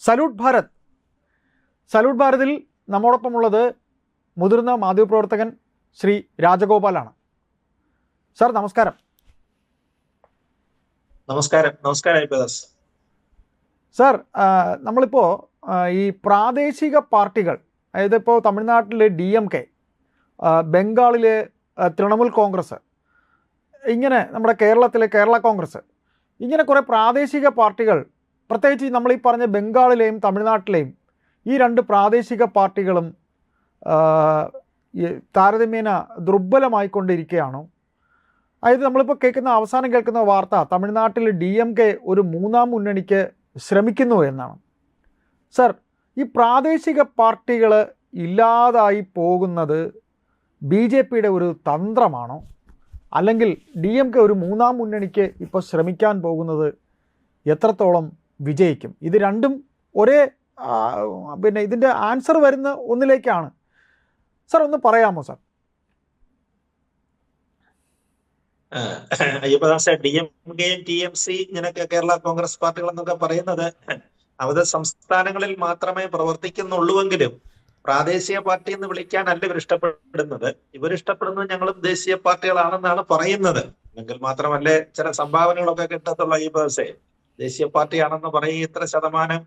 Salute Bharat. Salute ഭാരതിൽ നമ്മോടൊപ്പമുള്ളത് മുതിർന്ന മാധ്യമപ്രവർത്തകൻ Shri രാജഗോപാലാണ്. Sir നമസ്കാരം. നമസ്കാരം. സാർ, നമ്മളിപ്പോൾ ഈ പ്രാദേശിക പാർട്ടികൾ, അതായത് ഇപ്പോൾ തമിഴ്നാട്ടിലെ DMK, ബംഗാളിലെ തൃണമൂൽ കോൺഗ്രസ്, ഇങ്ങനെ നമ്മുടെ കേരളത്തിലെ കേരള കോൺഗ്രസ്, ഇങ്ങനെ കുറേ പ്രാദേശിക പാർട്ടികൾ, പ്രത്യേകിച്ച് നമ്മൾ ഈ പറഞ്ഞ ബംഗാളിലെയും തമിഴ്നാട്ടിലെയും ഈ രണ്ട് പ്രാദേശിക പാർട്ടികളും താരതമ്യേന ദുർബലമായിക്കൊണ്ടിരിക്കുകയാണോ? അതായത് നമ്മളിപ്പോൾ അവസാനം കേൾക്കുന്ന വാർത്ത തമിഴ്നാട്ടിൽ DMK ഒരു മൂന്നാം മുന്നണിക്ക് ശ്രമിക്കുന്നു എന്നാണ്. സർ, ഈ പ്രാദേശിക പാർട്ടികൾ ഇല്ലാതായി പോകുന്നത് BJPയുടെ ഒരു തന്ത്രമാണോ, അല്ലെങ്കിൽ DMK ഒരു മൂന്നാം മുന്നണിക്ക് ഇപ്പോൾ ശ്രമിക്കാൻ പോകുന്നത് എത്രത്തോളം വിജയിക്കും? ഇത് രണ്ടും ഒരേ ഇതിൻ്റെ ആൻസർ വരുന്ന ഒന്നിലേക്കാണ്. സർ, ഒന്ന് പറയാമോ സർ? അയ്യപ്പദാസ, DMK, TMC ഇങ്ങനെയൊക്കെ കേരള കോൺഗ്രസ് പാർട്ടികൾ എന്നൊക്കെ പറയുന്നത് അവരുടെ സംസ്ഥാനങ്ങളിൽ മാത്രമേ പ്രവർത്തിക്കുന്നുള്ളൂവെങ്കിലും പ്രാദേശിക പാർട്ടി എന്ന് വിളിക്കാനല്ല ഇവർ ഇഷ്ടപ്പെടുന്നത്. ഇവരിഷ്ടപ്പെടുന്നത് ഞങ്ങളും ദേശീയ പാർട്ടികളാണെന്നാണ് പറയുന്നത്. എങ്കിൽ മാത്രമല്ലേ ചില സംഭാവനകളൊക്കെ കിട്ടത്തുള്ള അയ്യപ്പദാസെ. ദേശീയ പാർട്ടിയാണെന്ന് പറയും ഇത്ര ശതമാനം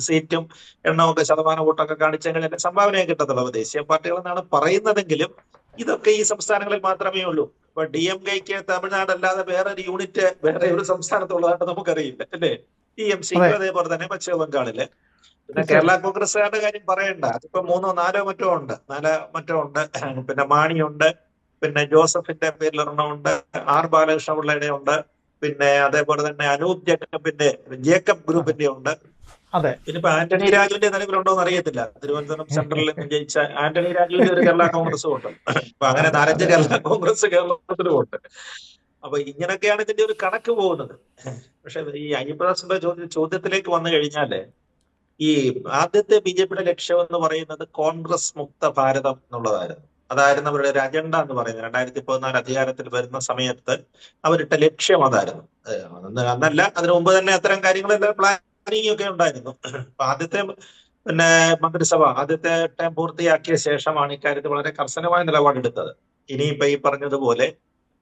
സീറ്റും എണ്ണമൊക്കെ ശതമാനം വോട്ടൊക്കെ കാണിച്ചെങ്കിൽ എന്റെ സംഭാവനയെ കിട്ടത്തുള്ളൂ. ദേശീയ പാർട്ടികൾ എന്നാണ് പറയുന്നതെങ്കിലും ഇതൊക്കെ ഈ സംസ്ഥാനങ്ങളിൽ മാത്രമേ ഉള്ളൂ. ഇപ്പൊ DMKക്ക് തമിഴ്നാടല്ലാതെ വേറൊരു യൂണിറ്റ് വേറെ ഒരു സംസ്ഥാനത്തുള്ളതായിട്ട് നമുക്കറിയില്ല, അല്ലേ? TMCക്ക് അതേപോലെ തന്നെ പശ്ചിമ ബംഗാളില്. പിന്നെ കേരള കോൺഗ്രസ്സുകാരുടെ കാര്യം പറയണ്ട, അതിപ്പോ 3-4 മറ്റോ ഉണ്ട്. പിന്നെ മാണിയുണ്ട്, പിന്നെ ജോസഫിന്റെ പേരിൽ ഒരെണ്ണമുണ്ട്, R ബാലകൃഷ്ണപിള്ളയുടെ ഉണ്ട്, പിന്നെ അതേപോലെ തന്നെ അനൂപ് ജേക്കബ് ഗ്രൂപ്പിന്റെ ഉണ്ട്. അതെ. പിന്നെ ഇപ്പൊ ആന്റണി രാജുവിന്റെ നിലവിലുണ്ടോ എന്ന് അറിയത്തില്ല. തിരുവനന്തപുരം സെൻട്രലിൽ ജയിച്ച ആന്റണി രാജുവിന്റെ ഒരു കേരള കോൺഗ്രസും ഉണ്ട്. അപ്പൊ അങ്ങനെ 4-5 കേരള കോൺഗ്രസ് കേരളത്തിലും ഉണ്ട്. അപ്പൊ ഇങ്ങനൊക്കെയാണ് ഇതിന്റെ ഒരു കണക്ക് പോകുന്നത്. പക്ഷെ ഈ അയ്യപ്പദാസിന്റെ ചോദ്യത്തിലേക്ക് വന്നു കഴിഞ്ഞാല്, ഈ ആദ്യത്തെ BJPയുടെ ലക്ഷ്യം എന്ന് പറയുന്നത് കോൺഗ്രസ് മുക്ത ഭാരതം എന്നുള്ളതായിരുന്നു. അതായിരുന്നു അവരുടെ ഒരു അജണ്ട എന്ന് പറയുന്നത്. 2014 അധികാരത്തിൽ വരുന്ന സമയത്ത് അവരിട്ട ലക്ഷ്യം അതായിരുന്നു. അന്നല്ല, അതിനു മുമ്പ് തന്നെ അത്തരം കാര്യങ്ങളെല്ലാം പ്ലാനിങ് ഒക്കെ ഉണ്ടായിരുന്നു. അപ്പൊ ആദ്യത്തെ മന്ത്രിസഭ ആദ്യത്തെ ടൈം പൂർത്തിയാക്കിയ ശേഷമാണ് ഇക്കാര്യത്തിൽ വളരെ കർശനമായ നിലപാടെടുത്തത്. ഇനിയിപ്പോ ഈ പറഞ്ഞതുപോലെ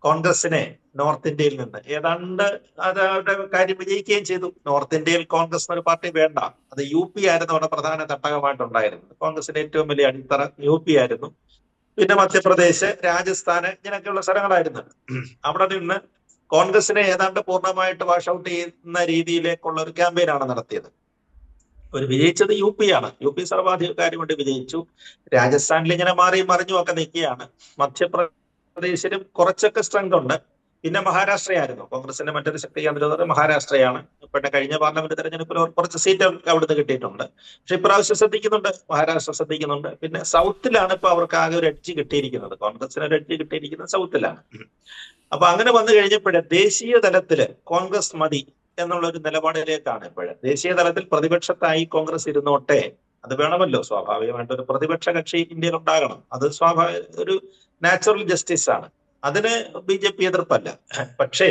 കോൺഗ്രസിനെ നോർത്ത് ഇന്ത്യയിൽ നിന്ന് ഏതാണ്ട് അവരുടെ കാര്യം വിജയിക്കുകയും ചെയ്തു. നോർത്ത് ഇന്ത്യയിൽ കോൺഗ്രസ് ഒരു പാർട്ടി വേണ്ട. അത് UP ആയിരുന്നു അവിടെ പ്രധാന തട്ടകമായിട്ടുണ്ടായിരുന്നത്. കോൺഗ്രസിന്റെ ഏറ്റവും വലിയ അടിത്തറ UP ആയിരുന്നു. പിന്നെ മധ്യപ്രദേശ്, രാജസ്ഥാന് ഇങ്ങനെയൊക്കെയുള്ള സ്ഥലങ്ങളായിരുന്നു. അവിടെ നിന്ന് കോൺഗ്രസിനെ ഏതാണ്ട് പൂർണ്ണമായിട്ട് വാഷ് ഔട്ട് ചെയ്യുന്ന രീതിയിലേക്കുള്ള ഒരു ക്യാമ്പയിനാണ് നടത്തിയത്. ഒരു വിജയിച്ചത് UP ആണ്. UP സർവാധികാരം കൊണ്ട് വിജയിച്ചു. രാജസ്ഥാനിൽ ഇങ്ങനെ മാറി മറിഞ്ഞും ഒക്കെ നിൽക്കുകയാണ്. മധ്യപ്രദേശിലും കുറച്ചൊക്കെ സ്ട്രെങ്ത് ഉണ്ട്. പിന്നെ മഹാരാഷ്ട്രയായിരുന്നു കോൺഗ്രസിന്റെ മറ്റൊരു ശക്തി കേന്ദ്രം. മഹാരാഷ്ട്രയാണ്. പിന്നെ കഴിഞ്ഞ പാർലമെന്റ് തെരഞ്ഞെടുപ്പിൽ കുറച്ച് സീറ്റ് അവിടുന്ന് കിട്ടിയിട്ടുണ്ട്. പക്ഷെ ഇപ്രാവശ്യം മഹാരാഷ്ട്ര ശ്രദ്ധിക്കുന്നുണ്ട്. പിന്നെ സൗത്തിലാണ് ഇപ്പൊ അവർക്ക് ആകെ ഒരു എഡ്ജ് കിട്ടിയിരിക്കുന്നത്. കോൺഗ്രസിന് ഒരു എഡ്ജ് കിട്ടിയിരിക്കുന്നത് സൗത്തിലാണ്. അപ്പൊ അങ്ങനെ വന്നു കഴിഞ്ഞപ്പോഴേ ദേശീയ തലത്തില് കോൺഗ്രസ് മതി എന്നുള്ള ഒരു നിലപാടിലേക്കാണ് ഇപ്പോഴേ. ദേശീയ തലത്തിൽ പ്രതിപക്ഷത്തായി കോൺഗ്രസ് ഇരുന്നോട്ടെ, അത് വേണമല്ലോ. സ്വാഭാവികമായിട്ട് ഒരു പ്രതിപക്ഷ കക്ഷി ഇന്ത്യയിൽ ഉണ്ടാകണം. അത് ഒരു നാച്ചുറൽ ജസ്റ്റിസ് ആണ്. അതിന് BJP എതിർപ്പല്ല. പക്ഷേ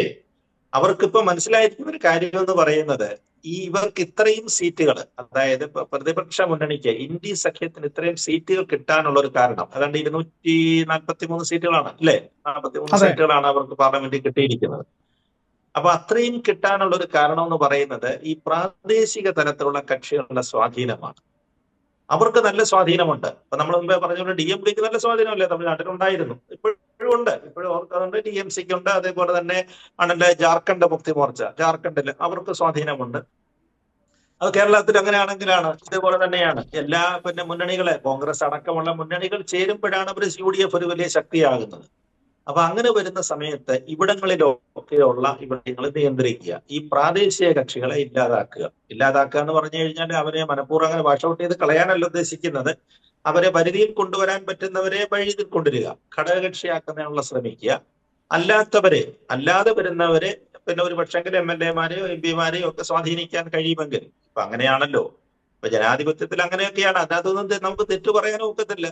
അവർക്കിപ്പോ മനസ്സിലായിരിക്കുന്ന ഒരു കാര്യം എന്ന് പറയുന്നത്, ഇവർക്ക് ഇത്രയും സീറ്റുകൾ, അതായത് പ്രതിപക്ഷ മുന്നണിക്ക് ഇന്ത്യ സഖ്യത്തിന് ഇത്രയും സീറ്റുകൾ കിട്ടാനുള്ള ഒരു കാരണം, അതാണ്ട് 243 സീറ്റുകളാണ്, അല്ലെ? 43 സീറ്റുകളാണ് അവർക്ക് പാർലമെന്റിൽ കിട്ടിയിരിക്കുന്നത്. അപ്പൊ അത്രയും കിട്ടാനുള്ള ഒരു കാരണം എന്ന് പറയുന്നത് ഈ പ്രാദേശിക തലത്തിലുള്ള കക്ഷികളുടെ സ്വാധീനമാണ്. അവർക്ക് നല്ല സ്വാധീനമുണ്ട്. അപ്പൊ നമ്മൾ മുമ്പേ പറഞ്ഞുകൊണ്ട് DMKക്ക് നല്ല സ്വാധീനമല്ലേ തമിഴ്നാട്ടിലുണ്ടായിരുന്നു, ഇപ്പോഴും ഉണ്ട്. ഇപ്പോഴും അവർക്കുണ്ട്, TMCക്ക് ഉണ്ട്. അതേപോലെ തന്നെ ആണല്ലേ ജാർഖണ്ഡ് മുക്തി മോർച്ച, ജാർഖണ്ഡിൽ അവർക്ക് സ്വാധീനമുണ്ട്. അത് കേരളത്തിൽ അങ്ങനെയാണെങ്കിലാണ് ഇതേപോലെ തന്നെയാണ്. എല്ലാ മുന്നണികളെ, കോൺഗ്രസ് അടക്കമുള്ള മുന്നണികൾ ചേരുമ്പോഴാണ് അവർ UDF ഒരു വലിയ ശക്തിയാകുന്നത്. അപ്പൊ അങ്ങനെ വരുന്ന സമയത്ത് ഇവിടങ്ങളിലൊക്കെയുള്ള ഇവിടങ്ങളെ നിയന്ത്രിക്കുക, ഈ പ്രാദേശിക കക്ഷികളെ ഇല്ലാതാക്കുക എന്ന് പറഞ്ഞു കഴിഞ്ഞാൽ അവരെ മനഃപൂർവ്വം അങ്ങനെ വാഷ് ഔട്ട് ചെയ്ത് കളയാനല്ല ഉദ്ദേശിക്കുന്നത്. അവരെ പരിധിയിൽ കൊണ്ടുവരാൻ പറ്റുന്നവരെ വഴിയിൽ കൊണ്ടുവരിക, ഘടകകക്ഷിയാക്കുന്നതിനുള്ള ശ്രമിക്കുക. അല്ലാതെ വരുന്നവരെ ഒരു പക്ഷെങ്കിലും MLA-മാരെയോ MP-മാരെയോ ഒക്കെ സ്വാധീനിക്കാൻ കഴിയുമെങ്കിൽ, ഇപ്പൊ അങ്ങനെയാണല്ലോ. ഇപ്പൊ ജനാധിപത്യത്തിൽ അങ്ങനെയൊക്കെയാണ്. അതിനകത്തൊന്നും നമുക്ക് തെറ്റു പറയാനും ഒക്കത്തില്ല.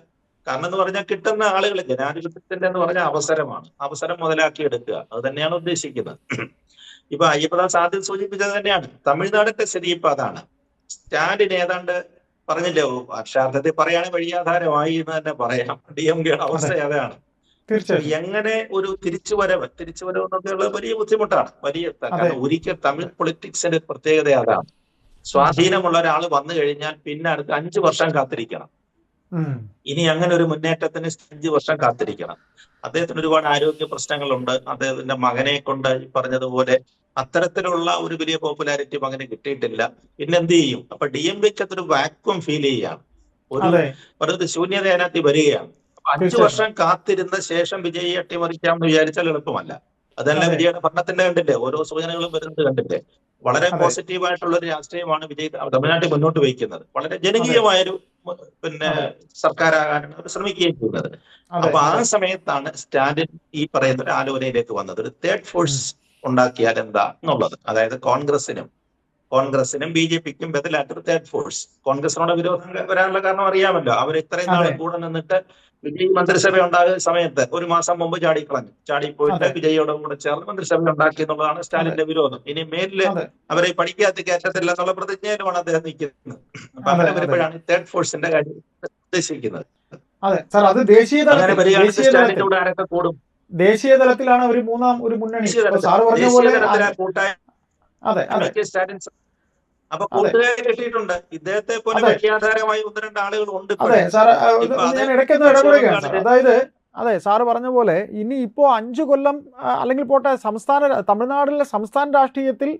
കാരണം എന്ന് പറഞ്ഞാൽ കിട്ടുന്ന ആളുകൾ, ജനാധിപത്യത്തിന്റെ എന്ന് പറഞ്ഞാൽ അവസരം മുതലാക്കി എടുക്കുക, അത് തന്നെയാണ് ഉദ്ദേശിക്കുന്നത്. ഇപ്പൊ അയ്യപ്പദാസ് ആദ്യം സൂചിപ്പിച്ചത് തന്നെയാണ്. തമിഴ്നാടിന്റെ സ്ഥിതി ഇപ്പൊ അതാണ്. സ്റ്റാലിൻ ഏതാണ്ട് പറഞ്ഞില്ലേ, അക്ഷരാർത്ഥത്തിൽ പറയുകയാണെങ്കിൽ വഴിയാധാരമായി എന്ന് തന്നെ പറയാം. DMKയുടെ അവസ്ഥ അതെ അതാണ്. തീർച്ചയായിട്ടും എങ്ങനെ ഒരു തിരിച്ചുവരവ് എന്നൊക്കെയുള്ള വലിയ ബുദ്ധിമുട്ടാണ്. അതെ കാരണം ഒരിക്കൽ അതെ തമിഴ് പൊളിറ്റിക്സിന്റെ പ്രത്യേകത അതാണ്. സ്വാധീനമുള്ള ഒരാൾ വന്നു കഴിഞ്ഞാൽ പിന്നെ അടുത്ത് 5 വർഷം കാത്തിരിക്കണം. ഉം. ഇനി അങ്ങനെ ഒരു മുന്നേറ്റത്തിന് 5 വർഷം കാത്തിരിക്കണം. അദ്ദേഹത്തിന് ഒരുപാട് ആരോഗ്യ പ്രശ്നങ്ങളുണ്ട്. അദ്ദേഹത്തിന്റെ മകനെ കൊണ്ട് ഈ പറഞ്ഞതുപോലെ അത്തരത്തിലുള്ള ഒരു വലിയ പോപ്പുലാരിറ്റി മകന് കിട്ടിയിട്ടില്ല. പിന്നെ എന്ത് ചെയ്യും? അപ്പൊ DMKക്ക് അതൊരു വാക്വം ഫീൽ ചെയ്യുകയാണ്. ഒരു അതെ ഒരു ശൂന്യത അതിനകത്ത് വരികയാണ്. അപ്പൊ 5 തീർച്ചയായിട്ടും വർഷം കാത്തിരുന്ന ശേഷം വിജയി അട്ടിമറിക്കാമെന്ന് വിചാരിച്ചാൽ എളുപ്പമല്ല. അതല്ല അതെ വിജയുടെ ഭരണത്തിന്റെ കണ്ടില്ലേ, ഓരോ സൂചനകളും വരുന്നത് കണ്ടില്ലേ. വളരെ അതെ പോസിറ്റീവായിട്ടുള്ള ഒരു രാഷ്ട്രീയമാണ് വിജയ് തമിഴ്നാട്ടിൽ മുന്നോട്ട് വയ്ക്കുന്നത്. വളരെ അതെ ജനകീയമായൊരു പിന്നെ അതെ സർക്കാരാകാനാണ് അവർ ശ്രമിക്കുകയും ചെയ്യുന്നത്. അതെ അപ്പൊ ആ അതെ സമയത്താണ് സ്റ്റാലിൻ ഈ പറയുന്ന ഒരു ആലോചനയിലേക്ക് വന്നത്. ഒരു തേർഡ് ഉം. ഫോഴ്സ് ഉണ്ടാക്കിയാൽ എന്താ എന്നുള്ളത്. അതായത് കോൺഗ്രസിനും BJPക്കും ബദലായിട്ടൊരു തേർഡ് ഫോഴ്സ്. കോൺഗ്രസിനോട് വിരോധം വരാനുള്ള കാരണം അറിയാമല്ലോ. അവർ ഇത്രയും നാൾ അതെ കൂടെ നിന്നിട്ട് വിജയ് മന്ത്രിസഭ ഉണ്ടാകുന്ന സമയത്ത് ഒരു മാസം മുമ്പ് ചാടിപ്പോയിട്ട് അതെ വിജയോട് കൂടെ ചേർന്ന് മന്ത്രിസഭ ഉണ്ടാക്കി എന്നുള്ളതാണ് അതെ സ്റ്റാലിന്റെ വിരോധം. ഇനി മേലില് അതെ അവരെ പഠിക്കാത്ത കയറ്റത്തില്ല എന്നുള്ള പ്രതിജ്ഞയിലുമാണ് അദ്ദേഹം നിൽക്കുന്നത്. അപ്പൊ അതെ അങ്ങനെ അതെ വരുമ്പോഴാണ് തേർഡ് ഫോഴ്സിന്റെ കാര്യം ഉദ്ദേശിക്കുന്നത്. അതെ സാർ അത് ദേശീയ അങ്ങനെ തലത്തിൽ വരികയാണെങ്കിൽ ദേശീയ സ്റ്റാലിന്റെ തലത്തിൽ കൂടെ ആരൊക്കെ കൂടും? ദേശീയ തലത്തിലാണ് ഒരു മൂന്നാം ഒരു മുന്നണി ദേശീയ ഇപ്പൊ തലത്തിൽ സാറ് പറഞ്ഞ പോലെ ആ അതെ അതെ കൂട്ടായ്മയ്ക്ക് സ്റ്റാലിൻ അപ്പൊ അതെ കൂട്ടുകാരെ കിട്ടിയിട്ടുണ്ട്. ഇദ്ദേഹത്തെ പോലെ അതെ വഴിയാധാരമായി 1-2 ആളുകൾ ഉണ്ട് അതെ ഇപ്പോഴേ. സാർ ഇപ്പൊ ഒന്ന് അത് ഞാൻ ഇടയ്ക്കൊന്ന് പശ്ചിമ ഇടപെടുകയാണ് സാർ. ബംഗാളില് അതായത് അതെ സാറ് പറഞ്ഞ പോലെ ഇനി ഇപ്പോൾ 5 കൊല്ലം അല്ലെങ്കിൽ പോട്ടെ തമിഴ്നാട്ടിലെ സംസ്ഥാന രാഷ്ട്രീയത്തിൽ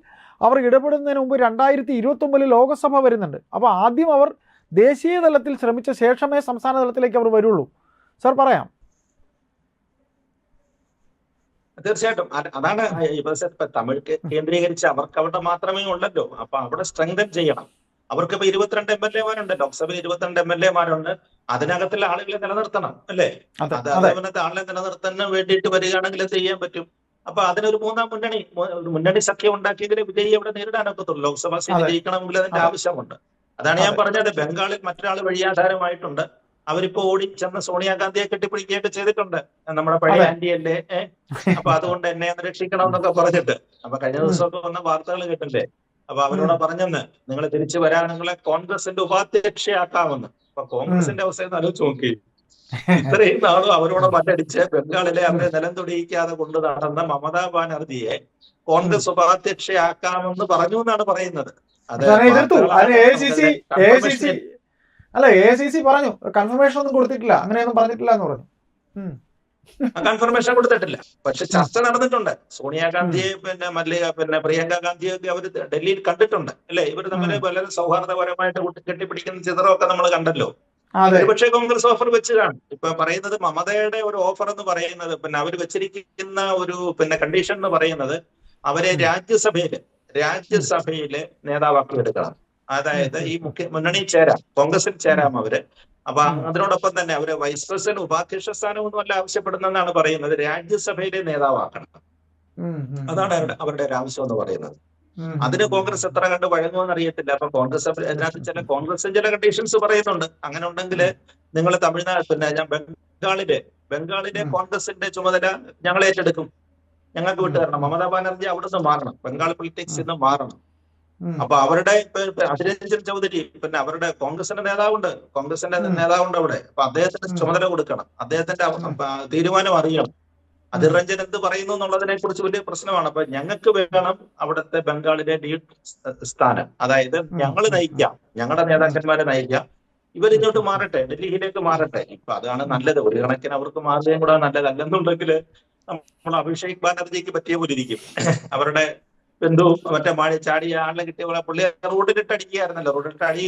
അവർ ഇടപെടുന്നതിന് മുമ്പ് 2029 ലോകസഭ വരുന്നുണ്ട്. അപ്പോൾ ആദ്യം അവർ ദേശീയ തലത്തിൽ ശ്രമിച്ച ശേഷമേ സംസ്ഥാന തലത്തിലേക്ക് അവർ വരുള്ളൂ. സാർ പറയാം. തീർച്ചയായിട്ടും അതാണ് ഇപ്പൊ തമിഴ് കേന്ദ്രീകരിച്ച് അവർക്ക് അവിടെ മാത്രമേ ഉള്ളല്ലോ. അപ്പൊ അവിടെ സ്ട്രെങ്തൻ ചെയ്യണം. അവർക്കിപ്പോ 22 MLA-മാരുണ്ട്. ലോക്സഭയിൽ 22 MLA-മാരുണ്ട്. അതിനകത്തുള്ള ആളുകളെ നിലനിർത്തണം, അല്ലേ? അതെ അതെ അതേപോലത്തെ ആളെ നിലനിർത്താൻ വേണ്ടിയിട്ട് വരികയാണെങ്കിൽ എന്ത് ചെയ്യാൻ പറ്റും? അപ്പൊ അതിനൊരു മൂന്നാം മുന്നണി സഖ്യം ഉണ്ടാക്കിയെങ്കിലേ വിജയി അവിടെ നേരിടാനൊക്കത്തുള്ളൂ. ലോക്സഭാ സീറ്റ് അതെ ജയിക്കണമെങ്കിൽ അതിന്റെ അതെ ആവശ്യമുണ്ട്. അതാണ് ഞാൻ അതെ പറഞ്ഞത്. ബംഗാളിൽ മറ്റൊരാൾ വഴിയാധാരമായിട്ടുണ്ട്. അവരിപ്പോ ഓടി ചെന്ന് സോണിയാഗാന്ധിയെ കെട്ടിപ്പിടിക്കുകയൊക്കെ ചെയ്തിട്ടുണ്ട്. നമ്മുടെ പഴയ അതെ ആന്റിയല്ലേ, അപ്പൊ അതുകൊണ്ട് എന്നെ ഒന്ന് രക്ഷിക്കണം എന്നൊക്കെ പറഞ്ഞിട്ട്. അപ്പൊ കഴിഞ്ഞ ഉം. ദിവസമൊക്കെ വന്ന വാർത്തകൾ കേട്ടില്ലേ. അപ്പൊ ഉം. അവരോട് പറഞ്ഞെന്ന്, നിങ്ങൾ തിരിച്ചു വരാൻ നിങ്ങളെ കോൺഗ്രസിന്റെ ഉപാധ്യക്ഷയാക്കാമെന്ന്. അപ്പൊ ഉം. കോൺഗ്രസിന്റെ അവസ്ഥ ആലോചിച്ച് നോക്കി. ഇത്രയും നാളും അവരോട് മല്ലടിച്ച് ബംഗാളിലെ അവരെ നിലം തൊടിയിക്കാതെ കൊണ്ട് നടന്ന മമതാ ബാനർജിയെ കോൺഗ്രസ് ഉപാധ്യക്ഷയാക്കാമെന്ന് പറഞ്ഞു എന്നാണ് പറയുന്നത്. അത് സാറെ എതിർത്തു. വാർത്തകളാണ്. അതിന് നമുക്കതിന്റെ AICC കൺഫർമേഷൻ അല്ല AICC പറഞ്ഞു കൺഫർമേഷൻ ഒന്നും കൊടുത്തിട്ടില്ല, അങ്ങനെയൊന്നും പറഞ്ഞിട്ടില്ല എന്ന് പറഞ്ഞു. ഉം. കൺഫർമേഷൻ കൊടുത്തിട്ടില്ല. പക്ഷെ ഉം. ചർച്ച നടന്നിട്ടുണ്ട്. ഉം. സോണിയാഗാന്ധിയെ പ്രിയങ്ക ഗാന്ധിയെ ഒക്കെ അവർ ഡൽഹിയിൽ കണ്ടിട്ടുണ്ട്, അല്ലെ? ഇവർ തമ്മിൽ ഉം. വളരെ സൗഹാർദ്ദപരമായിട്ട് കെട്ടിപ്പിടിക്കുന്ന ചിത്രമൊക്കെ നമ്മൾ കണ്ടല്ലോ. അതെ ഒരുപക്ഷെ കോൺഗ്രസ് ഓഫർ വെച്ച് കാണും. ഇപ്പൊ പറയുന്നത് മമതയുടെ ഒരു ഓഫർ എന്ന് പറയുന്നത്, അവർ വെച്ചിരിക്കുന്ന ഒരു കണ്ടീഷൻ എന്ന് പറയുന്നത്, അവരെ ഉം. രാജ്യസഭയിലെ നേതാവാക്കി എടുക്കണം. ഉം. അതായത് ഉം. ഈ മുന്നണിയിൽ ചേരാം, കോൺഗ്രസിൽ ഉം. ചേരാം അവര്. അപ്പൊ ഉം. അതിനോടൊപ്പം തന്നെ അവര് വൈസ് പ്രസിഡന്റ് ഉപാധ്യക്ഷ സ്ഥാനമൊന്നും അല്ല ആവശ്യപ്പെടുന്നതെന്നാണ് പറയുന്നത്. രാജ്യസഭയിലെ നേതാവാക്കണം. ഉം. ഉം. അതാണ് അവരുടെ ഒരു ആവശ്യം എന്ന് പറയുന്നത്. ഉം. അതിന് ഉം. കോൺഗ്രസ് എത്ര കണ്ട് വഴങ്ങുമെന്ന് അറിയത്തില്ല. അപ്പൊ കോൺഗ്രസ് അതിനകത്ത് ചില കണ്ടീഷൻസ് പറയുന്നുണ്ട്. അങ്ങനെ ഉണ്ടെങ്കിൽ നിങ്ങൾ തമിഴ്നാട് ഞാൻ ബംഗാളിലെ ഉം. കോൺഗ്രസിന്റെ ചുമതല ഞങ്ങൾ ഏറ്റെടുക്കും, ഞങ്ങൾക്ക് ഉം. വിട്ടുതരണം. മമതാ ബാനർജി അവിടുന്ന് മാറണം, ബംഗാൾ പൊളിറ്റിക്സ് ഉം. നിന്ന് മാറണം. ഉം. അപ്പൊ അവരുടെ അധിർ രഞ്ജൻ ചൗധരി അവരുടെ കോൺഗ്രസിന്റെ നേതാവുണ്ട് അവിടെ. അപ്പൊ അദ്ദേഹത്തിന് ഉം. ചുമതല കൊടുക്കണം, അദ്ദേഹത്തിന്റെ ഉം. തീരുമാനം അറിയണം. അധിർ ഉം. രഞ്ജൻ എന്ത് പറയുന്നു എന്നുള്ളതിനെ കുറിച്ച് വലിയ പ്രശ്നമാണ്. അപ്പൊ ഞങ്ങൾക്ക് വേണം അവിടുത്തെ ബംഗാളിലെ ലീഡ് സ്ഥാനം. അതായത് ഉം. ഞങ്ങൾ ഉം. നയിക്കാം, ഞങ്ങളുടെ ഉം. നേതാക്കന്മാരെ നയിക്കാം, ഇവരിങ്ങോട്ട് ഉം. മാറട്ടെ, ഡൽഹിയിലേക്ക് മാറട്ടെ. ഇപ്പൊ അതാണ് ഉം. നല്ലത്. ഒരു കണക്കിന് അവർക്ക് മാറുകയും കൂടെ നല്ലതല്ലെന്നുണ്ടെങ്കിൽ നമ്മൾ അഭിഷേക് ബാനർജിക്ക് പറ്റിയ പോലെ ഇരിക്കും. അവരുടെ ബന്ധു മറ്റേ ചാടിയ ആളിനെ കിട്ടിയ പോലെ പുള്ളി റോഡിലിട്ട് അടിക്കുകയായിരുന്നല്ലോ. റോഡിലിട്ട് അടി,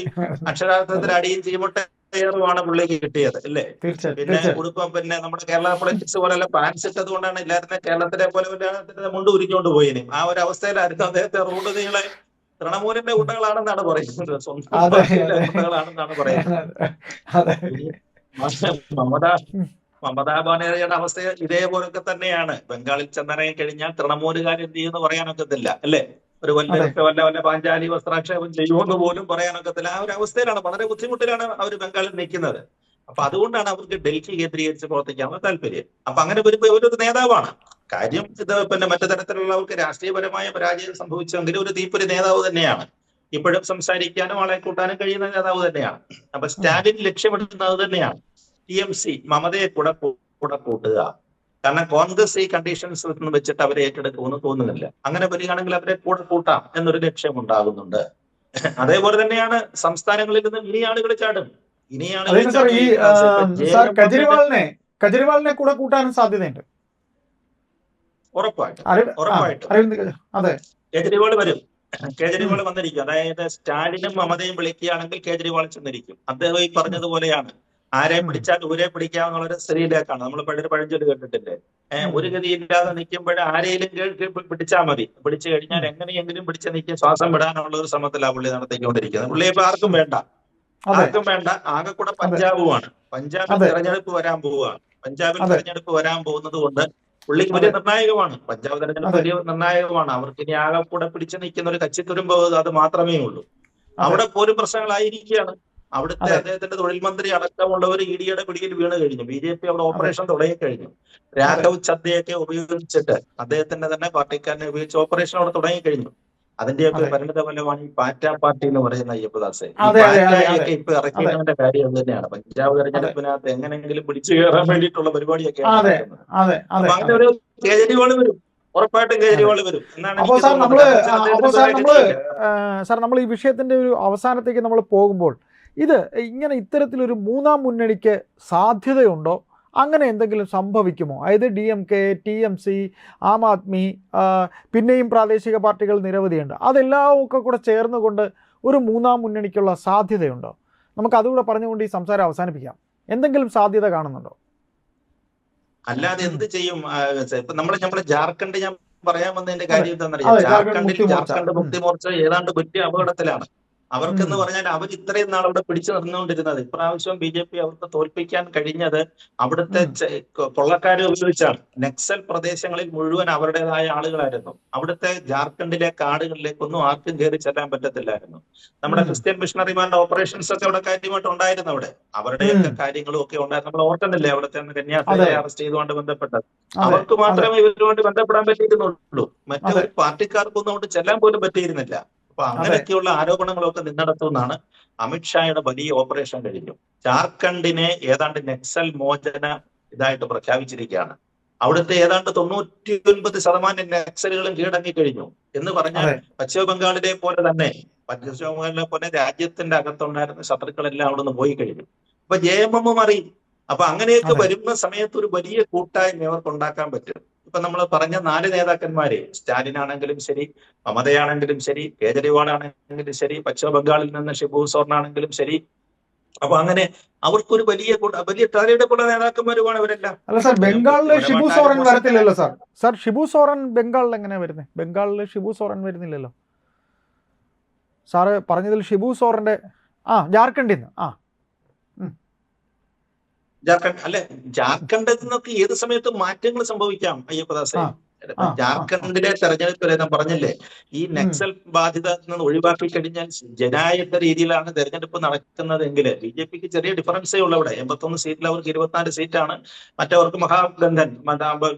അക്ഷരാർത്ഥത്തിൽ അടിയും ചെയ്യുമ്പോഴേറുമാണ് പുള്ളിക്ക് കിട്ടിയത്, അല്ലേ? പിന്നെ തീർച്ചയായും ഉടുപ്പം നമ്മുടെ കേരള പൊളിറ്റിക്സ് പോലെയല്ല പാൻസ് ഇട്ടത് കൊണ്ടാണ് എല്ലാവരും കേരളത്തിലെ പോലെ മുണ്ട് ഉരിഞ്ഞുകൊണ്ട് പോയിന്. ആ ഒരു അവസ്ഥയിലായിരുന്നു അദ്ദേഹത്തെ. റോഡ് നീളെ തൃണമൂലിന്റെ ഗുണ്ടകളാണെന്നാണ് പറയുന്നത്, സ്വന്തം അതെ പാർട്ടിയിലെ അതെ ഗുണ്ടകളാണെന്നാണ് പറയുന്നത്. അതെ മമതാ ഉം. മമതാ ബാനർജിയുടെ അവസ്ഥ ഇതേപോലൊക്കെ തന്നെയാണ്. ബംഗാളിൽ ചെന്നിറങ്ങി കഴിഞ്ഞാൽ തൃണമൂലുകാർ എന്ത് ചെയ്യുമെന്ന് പറയാനൊക്കത്തില്ല, അല്ലേ? ഒരു അതെ വല്ല പാഞ്ചാലി വസ്ത്രാക്ഷേപം ചെയ്യുമെന്ന് പോലും പറയാനൊക്കത്തില്ല. ആ ഒരു അവസ്ഥയിലാണ്, വളരെ ബുദ്ധിമുട്ടിലാണ് അവർ ബംഗാളിൽ നിൽക്കുന്നത്. അപ്പൊ അതുകൊണ്ടാണ് അവർക്ക് ഡൽഹി കേന്ദ്രീകരിച്ച് പ്രവർത്തിക്കാനുള്ള താല്പര്യം. അപ്പൊ അങ്ങനെ വരുമ്പോ ഒരു നേതാവാണ് കാര്യം. ഇത് മറ്റു തരത്തിലുള്ളവർക്ക് രാഷ്ട്രീയപരമായ പരാജയം സംഭവിച്ചെങ്കിലും ഒരു തീപ്പൊരി നേതാവ് തന്നെയാണ്. ഇപ്പോഴും സംസാരിക്കാനും ആളെ കൂട്ടാനും കഴിയുന്ന നേതാവ് തന്നെയാണ്. അപ്പൊ സ്റ്റാലിൻ ലക്ഷ്യമിടുന്നത് തന്നെയാണ് TMC മമതയെ കൂടെ കൂട്ടുക. കാരണം കോൺഗ്രസ് ഈ കണ്ടീഷൻസ് വെച്ചിട്ട് അവരെ ഏറ്റെടുക്കുമെന്ന് തോന്നുന്നില്ല. അങ്ങനെ വരികയാണെങ്കിൽ അവരെ കൂടെ കൂട്ടാം എന്നൊരു ലക്ഷ്യം ഉണ്ടാകുന്നുണ്ട്. അതേപോലെ തന്നെയാണ് സംസ്ഥാനങ്ങളിൽ നിന്ന് ഇനി ആളുകൾ ചാടും. ഇനി കെജ്രിവാളിനെ കൂടെ കൂട്ടാനും സാധ്യതയുണ്ട്. ഉറപ്പായിട്ടും കേജ്രിവാൾ വരും. കേജ്രിവാൾ വന്നിരിക്കും. അതായത് സ്റ്റാലിനും മമതയും വിളിക്കുകയാണെങ്കിൽ കേജ്രിവാൾ ചെന്നിരിക്കും. അദ്ദേഹം ഈ പറഞ്ഞതുപോലെയാണ്, ആരെ പിടിച്ചാൽ ഊരെ പിടിക്കാമെന്നുള്ളൊരു സ്ഥിതിയിലേക്കാണ്. നമ്മൾ പഴയൊരു പഴഞ്ചൊല്ല് കേട്ടിട്ടില്ലേ, ഒരു ഗതിയില്ലാതെ നിൽക്കുമ്പോൾ ആരെയും പിടിച്ചാൽ മതി. പിടിച്ചു കഴിഞ്ഞാൽ എങ്ങനെയെങ്കിലും പിടിച്ച് നിൽക്കി ശ്വാസം വിടാനുള്ള ഒരു ശ്രമത്തിലാണ് പുള്ളി നടത്തിക്കൊണ്ടിരിക്കുന്നത്. പുള്ളി ഇപ്പൊ ആർക്കും വേണ്ട. ആകെ കൂടെ പഞ്ചാബുമാണ്. പഞ്ചാബിൽ തെരഞ്ഞെടുപ്പ് വരാൻ പോവുകയാണ്. പഞ്ചാബിൽ തെരഞ്ഞെടുപ്പ് വരാൻ പോകുന്നത് കൊണ്ട് പുള്ളിക്ക് വലിയ നിർണായകമാണ്. പഞ്ചാബ് തെരഞ്ഞെടുപ്പ് വലിയ നിർണായകമാണ്. അവർക്ക് ഇനി ആകെ കൂടെ പിടിച്ചു നിൽക്കുന്ന ഒരു കച്ചിത്തുരുമ്പ് അത് മാത്രമേ ഉള്ളൂ. അവിടെ പോലും പ്രശ്നങ്ങളായിരിക്കുകയാണ്. അവിടുത്തെ അദ്ദേഹത്തിന്റെ തൊഴിൽ മന്ത്രി അടക്കമുള്ളവർ EDയുടെ പിടിയിൽ വീണ് കഴിഞ്ഞു. BJP അവിടെ ഓപ്പറേഷൻ തുടങ്ങിക്കഴിഞ്ഞു. രാഘവ് ചദ്ദയൊക്കെ ഉപയോഗിച്ചിട്ട് അദ്ദേഹത്തിന്റെ തന്നെ പാർട്ടിക്കാരനെ ഉപയോഗിച്ച് ഓപ്പറേഷൻ അവിടെ തുടങ്ങിക്കഴിഞ്ഞു. അതിന്റെയൊക്കെ പരിണിത ഫലമാണ് ഈ പാറ്റ പാർട്ടി എന്ന് പറയുന്ന അയ്യപ്പദാസെ. പാറ്റയൊക്കെ ഇപ്പൊ ഇറക്കിയതിന്റെ കാര്യം തന്നെയാണ്. പഞ്ചാബ് തെരഞ്ഞെടുപ്പിനകത്ത് എങ്ങനെങ്കിലും പിടിച്ചു കയറാൻ വേണ്ടിയിട്ടുള്ള പരിപാടിയൊക്കെയാണ് നടക്കുന്നത്. അപ്പൊ അങ്ങനെ ഒരു കേജ്രിവാൾ വരും, ഉറപ്പായിട്ടും കേജ്രിവാൾ വരും എന്നാണ്. സാർ, നമ്മൾ ഈ വിഷയത്തിന്റെ ഒരു അവസാനത്തേക്ക് നമ്മൾ പോകുമ്പോൾ ഇങ്ങനെ ഇത്തരത്തിലൊരു മൂന്നാം മുന്നണിക്ക് സാധ്യതയുണ്ടോ? അങ്ങനെ എന്തെങ്കിലും സംഭവിക്കുമോ? അതായത് DMK, TMC, ആം ആദ്മി, പിന്നെയും പ്രാദേശിക പാർട്ടികൾ നിരവധിയുണ്ട്. അതെല്ലാം ഒക്കെ കൂടെ ചേർന്നുകൊണ്ട് ഒരു മൂന്നാം മുന്നണിക്കുള്ള സാധ്യതയുണ്ടോ? നമുക്ക് അതുകൂടെ പറഞ്ഞുകൊണ്ട് ഈ സംസാരം അവസാനിപ്പിക്കാം. എന്തെങ്കിലും സാധ്യത കാണുന്നുണ്ടോ? അല്ലാതെ എന്ത് ചെയ്യും? ഇപ്പൊ നമ്മള് ജാർഖണ്ഡ് ഞാൻ പറയാൻ വന്നതിന്റെ കാര്യം എന്താണെന്നറിയാം. ജാർഖണ്ഡ് മുക്തി മോർച്ച ഏതാണ്ട് വലിയ അപകടത്തിലാണ്. അവർക്കെന്ന് പറഞ്ഞാൽ അവർ ഇത്രയും നാൾ അവിടെ പിടിച്ചു നിർന്നുകൊണ്ടിരുന്നത്. ഇപ്രാവശ്യം BJP അവർക്ക് തോൽപ്പിക്കാൻ കഴിഞ്ഞത് അവിടുത്തെ കൊള്ളക്കാരെ ഉപയോഗിച്ചാണ്. നക്സൽ പ്രദേശങ്ങളിൽ മുഴുവൻ അവരുടേതായ ആളുകളായിരുന്നു. അവിടുത്തെ ജാർഖണ്ഡിലെ കാടുകളിലേക്കൊന്നും ആർക്കും കയറി ചെല്ലാൻ പറ്റത്തില്ലായിരുന്നു. നമ്മുടെ ക്രിസ്ത്യൻ മിഷണറിമാരുടെ ഓപ്പറേഷൻസ് ഒക്കെ അവിടെ കാര്യമായിട്ട് ഉണ്ടായിരുന്നു. അവിടെ അവരുടെയൊക്കെ കാര്യങ്ങളും ഒക്കെ ഉണ്ടായിരുന്നു. നമ്മൾ ഓർക്കുന്നില്ലേ അവിടുത്തെ കന്യാസ്ത്രീകളെ അറസ്റ്റ് ചെയ്തുകൊണ്ട് ബന്ധപ്പെട്ടത്? അവർക്ക് മാത്രമേ ഇവരുമായിട്ട് ബന്ധപ്പെടാൻ പറ്റിയിരുന്നുള്ളൂ. മറ്റൊരു പാർട്ടിക്കാർക്കൊന്നും അവിടെ ചെല്ലാൻ പോലും പറ്റിയിരുന്നില്ല. അപ്പൊ അങ്ങനെയൊക്കെയുള്ള ആരോപണങ്ങളൊക്കെ നിന്നിടത്തുനിന്നാണ് അമിത്ഷായുടെ വലിയ ഓപ്പറേഷൻ കഴിഞ്ഞു. ജാർഖണ്ഡിനെ ഏതാണ്ട് നക്സൽ മോചന ഇതായിട്ട് പ്രഖ്യാപിച്ചിരിക്കുകയാണ്. അവിടുത്തെ ഏതാണ്ട് 99% നക്സലുകളും കീഴടങ്ങി കഴിഞ്ഞു എന്ന് പറഞ്ഞാൽ പശ്ചിമ ബംഗാളിലെ പോലെ തന്നെ രാജ്യത്തിന്റെ അകത്തുണ്ടായിരുന്ന ശത്രുക്കളെല്ലാം അവിടെ നിന്ന് പോയി കഴിഞ്ഞു. അപ്പൊ JMM അറിയും. അപ്പൊ അങ്ങനെയൊക്കെ വരുന്ന സമയത്ത് ഒരു വലിയ കൂട്ടായ്മ അവർക്ക് ഉണ്ടാക്കാൻ പറ്റും. ഇപ്പൊ നമ്മൾ പറഞ്ഞ 4 നേതാക്കന്മാര്, സ്റ്റാലിൻ ആണെങ്കിലും ശരി, മമതയാണെങ്കിലും ശരി, കേജ്രിവാൾ ആണെങ്കിലും ശരി, പശ്ചിമ ബംഗാളിൽ നിന്ന് ഷിബു സോറൻ ആണെങ്കിലും ശരി, അപ്പൊ അങ്ങനെ അവർക്കൊരു വലിയ തലയെടുപ്പുള്ള നേതാക്കന്മാരുമാണ് അവരെല്ലാം. അല്ല സാർ, ബംഗാളിലെ ഷിബു സോറൻ വരത്തില്ലല്ലോ സാർ. സാർ, ഷിബു സോറൻ ബംഗാളിൽ എങ്ങനെയാ വരുന്നത്? ബംഗാളിൽ ഷിബു സോറൻ വരുന്നില്ലല്ലോ സാറ് പറഞ്ഞതിൽ. ഷിബു സോറന്റെ ജാർഖണ്ഡിൽ നിന്ന് ജാർഖണ്ഡിൽ നിന്നൊക്കെ ഏത് സമയത്തും മാറ്റങ്ങൾ സംഭവിക്കാം അയ്യപ്പദാസെ. ജാർഖണ്ഡിലെ തെരഞ്ഞെടുപ്പ് ഞാൻ പറഞ്ഞില്ലേ, ഈ നക്സൽ ബാധിത നിന്ന് ഒഴിവാക്കി കഴിഞ്ഞാൽ ജനായത്ത രീതിയിലാണ് തെരഞ്ഞെടുപ്പ് നടക്കുന്നതെങ്കിൽ BJPക്ക് ചെറിയ ഡിഫറൻസേ ഉള്ളൂ. അവിടെ 81 സീറ്റിൽ അവർക്ക് 24 സീറ്റാണ്. മറ്റവർക്ക്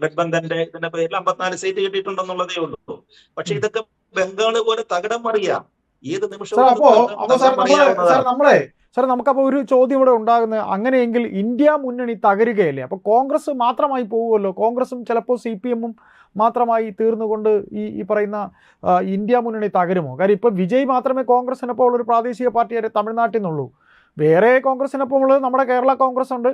ഗഠബന്ധന്റെ ഇതിന്റെ പേരിൽ 54 സീറ്റ് കിട്ടിയിട്ടുണ്ടെന്നുള്ളതേ ഉള്ളൂ. പക്ഷെ ഇതൊക്കെ ബംഗാള് പോലെ തകിടം മറിയാം ഏത് നിമിഷവും. സാർ, നമുക്കപ്പോൾ ഒരു ചോദ്യം ഇവിടെ ഉണ്ടാകുന്നത്, അങ്ങനെയെങ്കിൽ ഇന്ത്യ മുന്നണി തകരുകയല്ലേ? അപ്പോൾ കോൺഗ്രസ് മാത്രമായി പോകുമല്ലോ. കോൺഗ്രസും ചിലപ്പോൾ CPM-ഉം മാത്രമായി തീർന്നുകൊണ്ട് ഈ പറയുന്ന ഇന്ത്യ മുന്നണി തകരുമോ? കാര്യം ഇപ്പോൾ വിജയ് മാത്രമേ കോൺഗ്രസിനൊപ്പം ഉള്ളൊരു പ്രാദേശിക പാർട്ടി തമിഴ്നാട്ടിൽ നിന്നുള്ളൂ. വേറെ കോൺഗ്രസിനൊപ്പം ഉള്ളത് നമ്മുടെ കേരള കോൺഗ്രസ് ഉണ്ട്,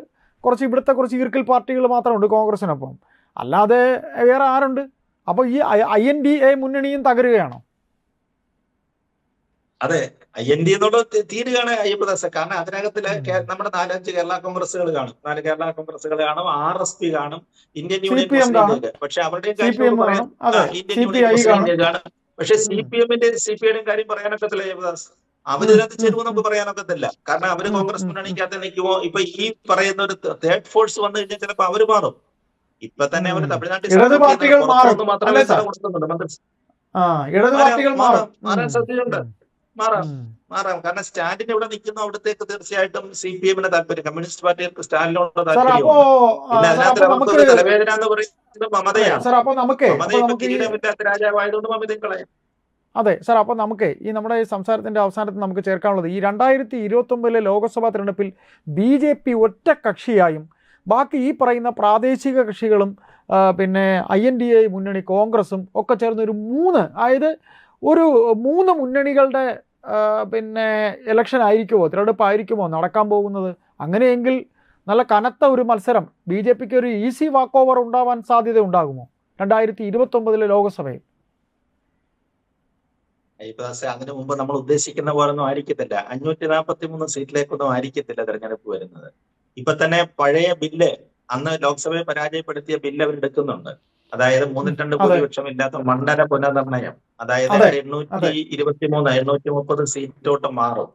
ഇവിടുത്തെ കുറച്ച് ഈർക്കൽ പാർട്ടികൾ മാത്രമുണ്ട് കോൺഗ്രസിനൊപ്പം. അല്ലാതെ വേറെ ആരുണ്ട്? അപ്പോൾ ഈ INDA മുന്നണിയും തകരുകയാണോ? അതെ, IND എന്നുള്ളത് തീരുകയാണ് അയ്യപ്പദാസ. കാരണം അതിനകത്തില് നമ്മുടെ 4-5 കേരള കോൺഗ്രസുകൾ കാണും. 4 കേരള കോൺഗ്രസുകൾ കാണും, RSP കാണും, ഇന്ത്യൻ യൂണിയൻ മുസ്ലിം ലീഗ്. പക്ഷെ അവരുടെയും കാര്യം പറയാൻ ഇന്ത്യൻ യൂണിയൻ മുസ്ലിം ലീഗ് ആണ്. പക്ഷെ CPIയുടെയും കാര്യം പറയാനൊക്കത്തില്ല അയ്യപ്പദാസ്. അവരിനകത്ത് ചേരുവോ നമുക്ക് പറയാനൊക്കത്തില്ല. കാരണം അവര് കോൺഗ്രസ് മുന്നണിക്കകത്ത് നിൽക്കുമോ? ഇപ്പൊ ഈ പറയുന്ന ഒരു തേർഡ് ഫോഴ്സ് വന്നു കഴിഞ്ഞാൽ ചിലപ്പോ അവര് മാറും. ഇപ്പൊ തന്നെ അവര് തമിഴ്നാട്ടിൽ മാത്രമേ കൊടുക്കുന്നുണ്ട്. മാറാൻ സാധ്യതയുണ്ട്. മാറാം. കാരണം സ്റ്റാലിൻ ഇവിടെ നിൽക്കുന്ന അവിടത്തേക്ക് തീർച്ചയായിട്ടും CPM-ന് താല്പര്യം, കമ്മ്യൂണിസ്റ്റ് പാർട്ടികൾക്ക് സ്റ്റാലിനോട് താല്പര്യമുണ്ട്. പിന്നെ അതിനകത്ത് അവർക്ക് തലവേദന എന്ന് പറയുന്നത് മമതയാണ്. മമത ഇപ്പൊ കിരീടമില്ലാത്ത രാജാവായതുകൊണ്ട് മമതയും കളയാം. അതെ സാർ, അപ്പോൾ നമുക്ക് ഈ നമ്മുടെ ഈ സംസാരത്തിൻ്റെ അവസാനത്തിൽ നമുക്ക് ചേർക്കാനുള്ളത് ഈ 2029 ലോക്സഭാ തിരഞ്ഞെടുപ്പിൽ BJP ഒറ്റ കക്ഷിയായും ബാക്കി ഈ പറയുന്ന പ്രാദേശിക കക്ഷികളും പിന്നെ INDA മുന്നണി, കോൺഗ്രസും ഒക്കെ ചേർന്ന് ഒരു 3, അതായത് ഒരു 3 മുന്നണികളുടെ പിന്നെ ഇലക്ഷൻ ആയിരിക്കുമോ, തിരഞ്ഞെടുപ്പ് ആയിരിക്കുമോ നടക്കാൻ പോകുന്നത്? അങ്ങനെയെങ്കിൽ നല്ല കനത്ത ഒരു മത്സരം BJPക്ക് ഒരു ഈസി വാക്ക് ഓവർ ഉണ്ടാവാൻ സാധ്യത ഉണ്ടാകുമോ 2029 ലോക്സഭയിൽ? അതിനു മുമ്പ് നമ്മൾ ഉദ്ദേശിക്കുന്ന പോലൊന്നും ആയിരിക്കത്തില്ല. 543 സീറ്റിലേക്കൊന്നും ആയിരിക്കത്തില്ല തെരഞ്ഞെടുപ്പ് വരുന്നത്. ഇപ്പൊ തന്നെ പഴയ ബില്ല്, അന്ന് ലോക്സഭയെ പരാജയപ്പെടുത്തിയ ബില്ല് അവരെടുക്കുന്നുണ്ട്. അതായത് 3/2 ഭൂരിപക്ഷം ഇല്ലാത്ത മണ്ഡല പുനർനിർണയം. അതായത് 823 830 സീറ്റോട്ട് മാറും.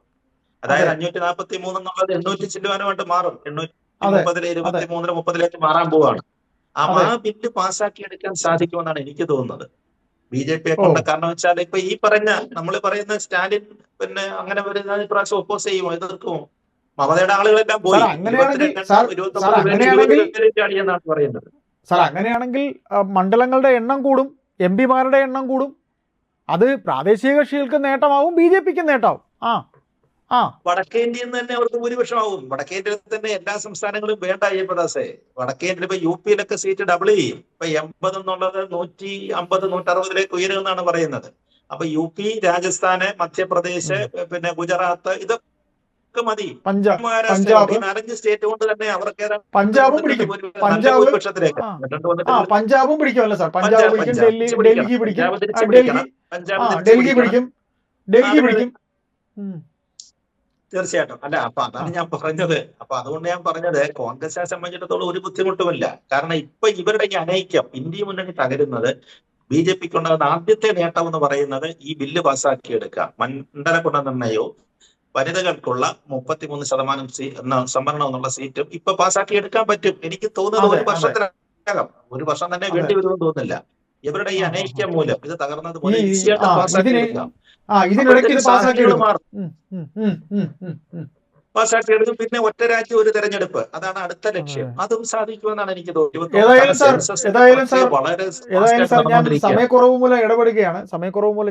അതായത് 543 എന്നുള്ളത് 800 ചില്ലുവാനുമായിട്ട് മാറും. 830 23 30 മാറാൻ പോവാണ്. ആ ബില്ല് പാസ്സാക്കി എടുക്കാൻ സാധിക്കുമെന്നാണ് എനിക്ക് തോന്നുന്നത് BJPയെ കൊണ്ട്. കാരണം വെച്ചാൽ ഇപ്പൊ ഈ പറഞ്ഞ നമ്മൾ പറയുന്ന സ്റ്റാലിൻ പിന്നെ അങ്ങനെ വരുന്ന ഇപ്രാവശ്യം ഒപ്പോസ് ചെയ്യുമോ, എതിർക്കുമോ? മമതയുടെ ആളുകളെല്ലാം പോയി. പറയുന്നത് സാർ, അങ്ങനെയാണെങ്കിൽ മണ്ഡലങ്ങളുടെ എണ്ണം കൂടും, MP-മാരുടെ എണ്ണം കൂടും. അത് പ്രാദേശിക കക്ഷികൾക്ക് നേട്ടമാവും, BJPക്ക് നേട്ടമാവും. വടക്കേ ഇന്ത്യയിൽ തന്നെ അവർക്ക് ഭൂരിപക്ഷമാവും. വടക്കേ ഇന്ത്യയിൽ തന്നെ എല്ലാ സംസ്ഥാനങ്ങളും വേണ്ട അയ്യപ്പദാസേ. വടക്കേ ഇന്ത്യയിൽ ഇപ്പൊ UP യിലൊക്കെ സീറ്റ് ഡബിൾ ചെയ്യും. ഇപ്പൊ 80 എന്നുള്ളത് 150 160 ഉയരുമെന്നാണ് പറയുന്നത്. അപ്പൊ UP, രാജസ്ഥാന്, മധ്യപ്രദേശ്, പിന്നെ ഗുജറാത്ത്, ഇതൊക്കെ മതി. മഹാരാഷ്ട്ര, 4-5 സ്റ്റേറ്റ് കൊണ്ട് തന്നെ അവർക്ക് പഞ്ചാബും ഭൂരിപക്ഷത്തിലേക്ക് പഞ്ചാബും പിടിക്കുമല്ലോ സാർ. പഞ്ചാബ് പിടിക്കും, ഡൽഹി പിടിക്കും, ഡൽഹി പിടിക്കും. തീർച്ചയായിട്ടും. അല്ല, അപ്പൊ അതാണ് ഞാൻ പറഞ്ഞത്. അപ്പൊ അതുകൊണ്ട് ഞാൻ പറഞ്ഞത് കോൺഗ്രസിനെ സംബന്ധിച്ചിടത്തോളം ഒരു ബുദ്ധിമുട്ടുമില്ല. കാരണം ഇപ്പൊ ഇവരുടെ ഈ അനൈക്യം, ഇന്ത്യ മുന്നണി തകരുന്നത് BJPക്ക് ഉണ്ടാകുന്ന ആദ്യത്തെ നേട്ടം എന്ന് പറയുന്നത് ഈ ബില്ല് പാസ്സാക്കിയെടുക്കുക. മണ്ഡല പുനർനിർണയവും വനിതകൾക്കുള്ള 33% സംവരണം എന്നുള്ള സീറ്റും ഇപ്പൊ പാസ്സാക്കി എടുക്കാൻ പറ്റും. എനിക്ക് തോന്നുന്നത് ഒരു വർഷം തന്നെ വേണ്ടി വരുമെന്ന് തോന്നുന്നില്ല. ഇവരുടെ ഈ അനൈക്യം മൂലം ഇത് തകർന്നത് പോലെ ഈസിയായിട്ട് പാസ്സാക്കി എടുക്കാം. പാസ്സാക്കിയെടുക്കും. പിന്നെ ഒറ്റ രാജ്യം ഒരു തെരഞ്ഞെടുപ്പ്, അതാണ് അടുത്ത ലക്ഷ്യം. അതും സാധിക്കുമെന്നാണ് എനിക്ക് തോന്നുന്നത്. സമയക്കുറവ് മൂലം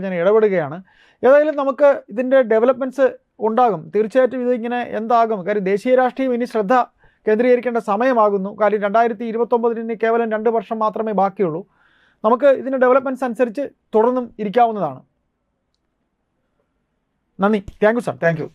ഞാൻ ഇടപെടുകയാണ്. ഏതായാലും നമുക്ക് ഇതിന്റെ ഡെവലപ്മെന്റ്സ് ഉണ്ടാകും. തീർച്ചയായിട്ടും ഇതിങ്ങനെ എന്താകും? കാര്യം ദേശീയ രാഷ്ട്രീയം ഇനി ശ്രദ്ധ കേന്ദ്രീകരിക്കേണ്ട സമയമാകുന്നു. കാര്യം 2029 കേവലം 2 വർഷം മാത്രമേ ബാക്കിയുള്ളൂ. നമുക്ക് ഇതിന്റെ ഡെവലപ്മെന്റ്സ് അനുസരിച്ച് തുടർന്നും ഇരിക്കാവുന്നതാണ്. നന്ദി. Thank you sir. Thank you.